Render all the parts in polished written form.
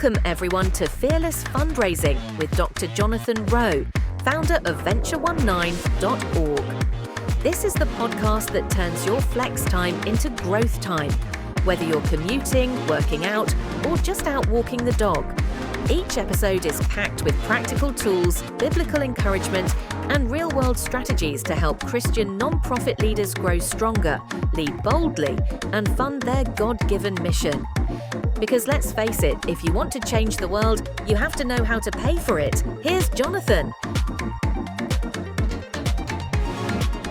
Welcome everyone to Fearless Fundraising with Dr. Jonathan Rowe, founder of venture19.org. This is the podcast that turns your flex time into growth time, whether you're commuting, working out, or just out walking the dog. Each episode is packed with practical tools, biblical encouragement, and real-world strategies to help Christian non-profit leaders grow stronger, lead boldly, and fund their God-given mission. Because let's face it, if you want to change the world, you have to know how to pay for it. Here's Jonathan.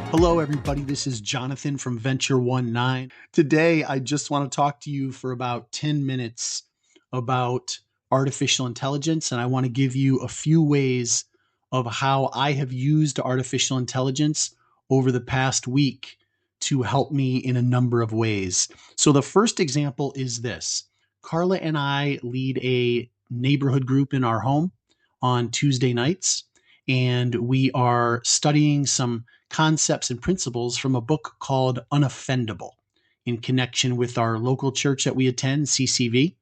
Hello, everybody. This is Jonathan from Venture19. Today, I just want to talk to you for about 10 minutes about artificial intelligence, and I want to give you a few ways of how I have used artificial intelligence over the past week to help me in a number of ways. So the first example is this. Carla and I lead a neighborhood group in our home on Tuesday nights, and we are studying some concepts and principles from a book called Unoffendable in connection with our local church that we attend, CCV.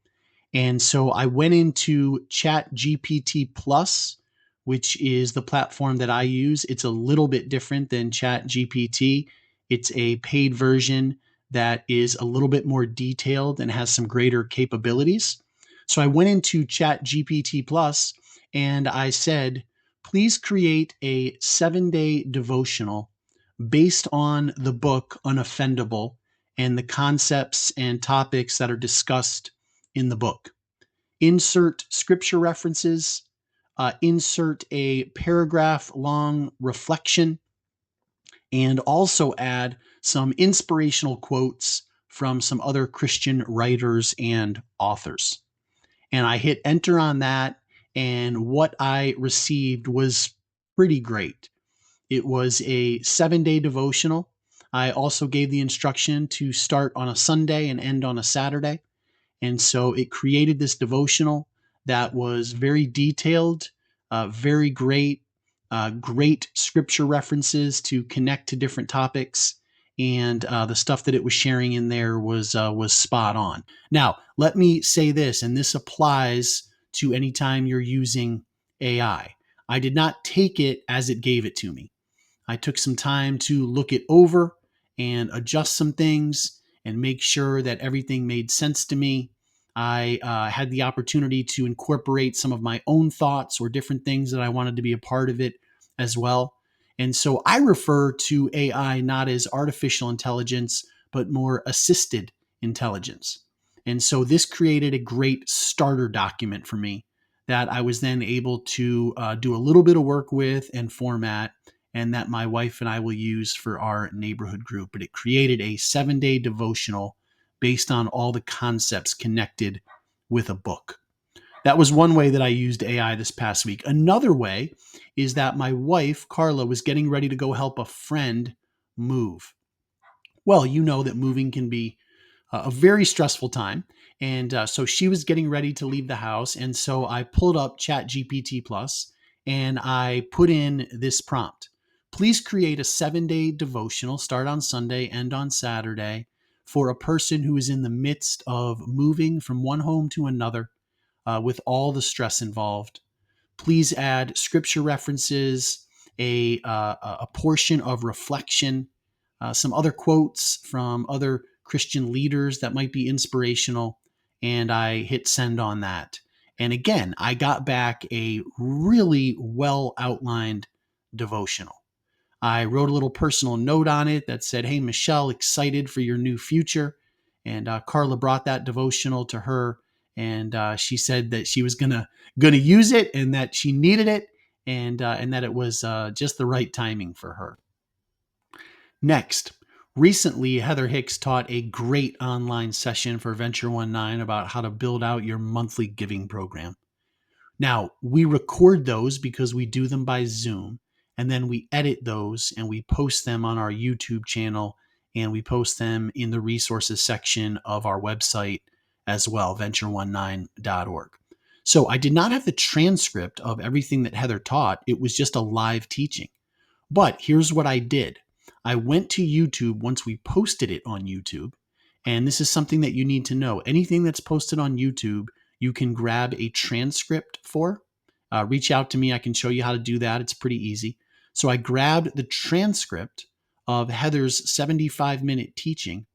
And so I went into ChatGPT Plus, which is the platform that I use. It's a little bit different than ChatGPT. It's a paid version that is a little bit more detailed and has some greater capabilities. So I went into ChatGPT Plus and I said, please create a 7-day devotional based on the book Unoffendable and the concepts and topics that are discussed in the book. Insert scripture references, insert a paragraph-long reflection, and also add some inspirational quotes from some other Christian writers and authors. And I hit enter on that, and what I received was pretty great. It was a 7-day devotional. I also gave the instruction to start on a Sunday and end on a Saturday. And so it created this devotional that was very detailed, very great, great scripture references to connect to different topics. And the stuff that it was sharing in there was spot on. Now, let me say this, and this applies to any time you're using AI. I did not take it as it gave it to me. I took some time to look it over and adjust some things and make sure that everything made sense to me. I had the opportunity to incorporate some of my own thoughts or different things that I wanted to be a part of it as well. And so I refer to AI not as artificial intelligence, but more assisted intelligence. And so this created a great starter document for me that I was then able to do a little bit of work with and format, and that my wife and I will use for our neighborhood group. But it created a 7-day devotional based on all the concepts connected with a book. That was one way that I used AI this past week. Another way is that my wife, Carla, was getting ready to go help a friend move. Well, you know that moving can be a very stressful time. And so she was getting ready to leave the house. And so I pulled up ChatGPT Plus and I put in this prompt. Please create a 7-day devotional, start on Sunday, end on Saturday, for a person who is in the midst of moving from one home to another with all the stress involved. Please add scripture references, a portion of reflection, some other quotes from other Christian leaders that might be inspirational, and I hit send on that. And again, I got back a really well outlined devotional. I wrote a little personal note on it that said, hey, Michelle, excited for your new future. And Carla brought that devotional to her, and she said that she was gonna use it and that she needed it, and that it was just the right timing for her. Next, recently, Heather Hicks taught a great online session for Venture19 about how to build out your monthly giving program. Now, we record those because we do them by Zoom, and then we edit those and we post them on our YouTube channel, and we post them in the resources section of our website as well, venture19.org. So I did not have the transcript of everything that Heather taught. It was just a live teaching. But here's what I did. I went to YouTube once we posted it on YouTube, and this is something that you need to know. Anything that's posted on YouTube, you can grab a transcript for. Reach out to me. I can show you how to do that. It's pretty easy. So I grabbed the transcript of Heather's 75-minute teaching,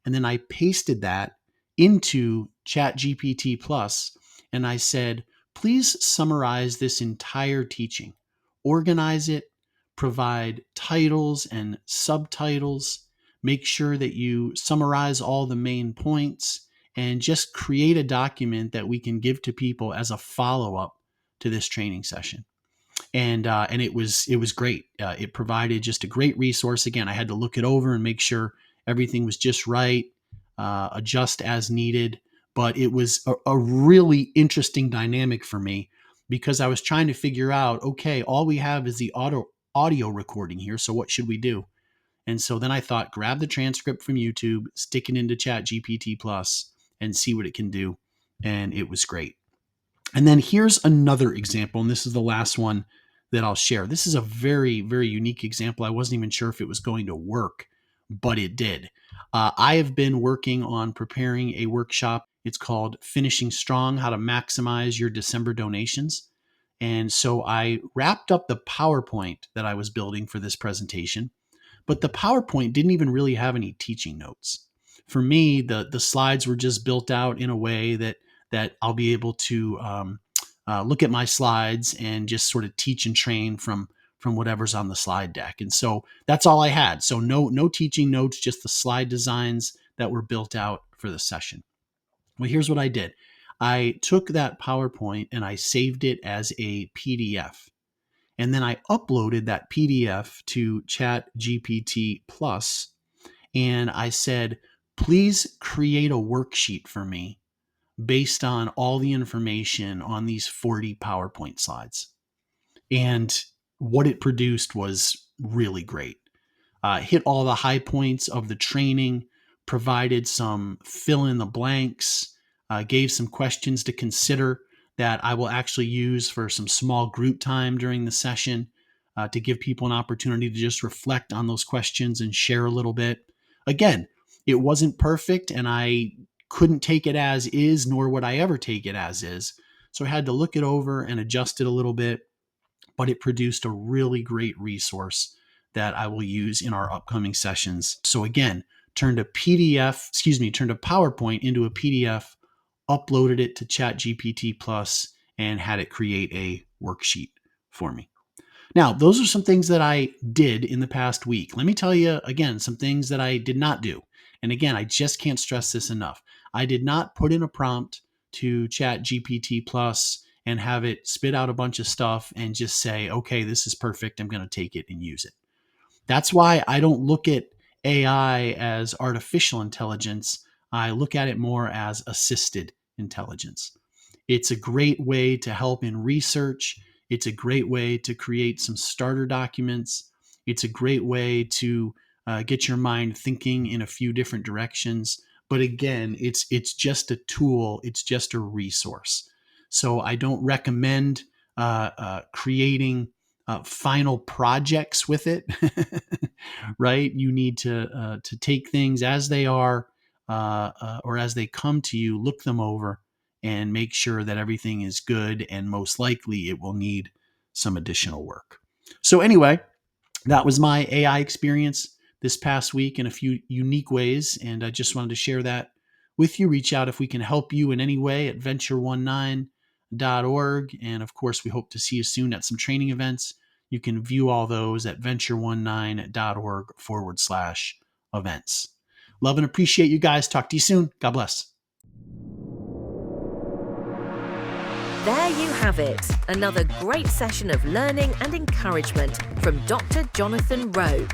and then I pasted that into ChatGPT Plus, and I said, please summarize this entire teaching, organize it, provide titles and subtitles, make sure that you summarize all the main points, and just create a document that we can give to people as a follow-up to this training session. And it was great. It provided just a great resource. Again, I had to look it over and make sure everything was just right, adjust as needed. But it was a really interesting dynamic for me because I was trying to figure out, okay, all we have is the audio recording here. So what should we do? And so then I thought, grab the transcript from YouTube, stick it into ChatGPT Plus, and see what it can do. And it was great. And then here's another example, and this is the last one that I'll share. This is a very, very unique example. I wasn't even sure if it was going to work, but it did. I have been working on preparing a workshop. It's called Finishing Strong, How to Maximize Your December Donations. And so I wrapped up the PowerPoint that I was building for this presentation, but the PowerPoint didn't even really have any teaching notes. For me, the slides were just built out in a way that I'll be able to look at my slides and just sort of teach and train from whatever's on the slide deck. And so that's all I had. So no teaching notes, just the slide designs that were built out for the session. Well, here's what I did. I took that PowerPoint and I saved it as a PDF. And then I uploaded that PDF to ChatGPT Plus. And I said, please create a worksheet for me based on all the information on these 40 PowerPoint slides. And what it produced was really great. Hit all the high points of the training, provided some fill in the blanks, gave some questions to consider that I will actually use for some small group time during the session to give people an opportunity to just reflect on those questions and share a little bit. Again, it wasn't perfect, and I couldn't take it as is, nor would I ever take it as is. So I had to look it over and adjust it a little bit, but it produced a really great resource that I will use in our upcoming sessions. So again, turned a PowerPoint into a PDF, uploaded it to ChatGPT Plus, and had it create a worksheet for me. Now, those are some things that I did in the past week. Let me tell you again, some things that I did not do. And again, I just can't stress this enough. I did not put in a prompt to ChatGPT Plus and have it spit out a bunch of stuff and just say, okay, this is perfect. I'm going to take it and use it. That's why I don't look at AI as artificial intelligence. I look at it more as assisted intelligence. It's a great way to help in research. It's a great way to create some starter documents. It's a great way to get your mind thinking in a few different directions. But again, it's just a tool. It's just a resource. So I don't recommend creating final projects with it, right? You need to take things as they are or as they come to you, look them over, and make sure that everything is good. And most likely it will need some additional work. So anyway, that was my AI experience this past week in a few unique ways. And I just wanted to share that with you. Reach out if we can help you in any way at venture19.org. And of course, we hope to see you soon at some training events. You can view all those at venture19.org/events. Love and appreciate you guys. Talk to you soon. God bless. There you have it, another great session of learning and encouragement from Dr. Jonathan Rowe.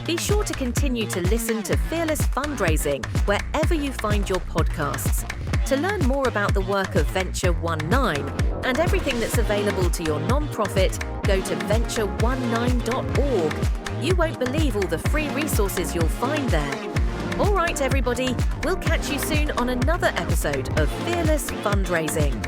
Be sure to continue to listen to Fearless Fundraising wherever you find your podcasts. To learn more about the work of Venture 19 and everything that's available to your nonprofit, go to venture19.org. You won't believe all the free resources you'll find there. All right, everybody, we'll catch you soon on another episode of Fearless Fundraising.